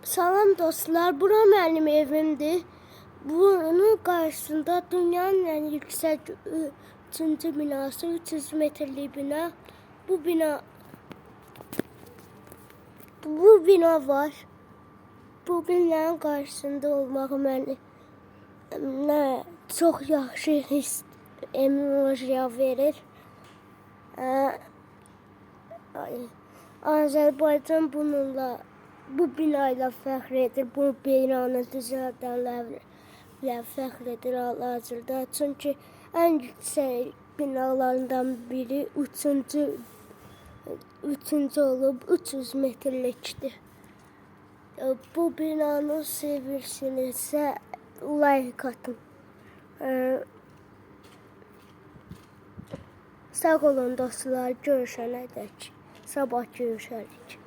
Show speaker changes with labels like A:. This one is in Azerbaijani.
A: Salam dostlar, bura mənim evimdir. Bunun qarşısında dünyanın ən yüksək 3-cü binası, 300 metrlik bina. Bu bina var. Bu binanın qarşısında olmaq mənə çox yaxşı his, emojiya verir. Azərbaycan bu binayla fəxr edir, bu binanı düzəldənlərlə fəxr edir hal-hazırda. Çünki ən yüksək binalarından biri 3-cü olub, 300 metrlikdir. Bu binanı sevirsinizsə like atın. Sağ olun dostlar, görüşənədək. Sabah görüşərik.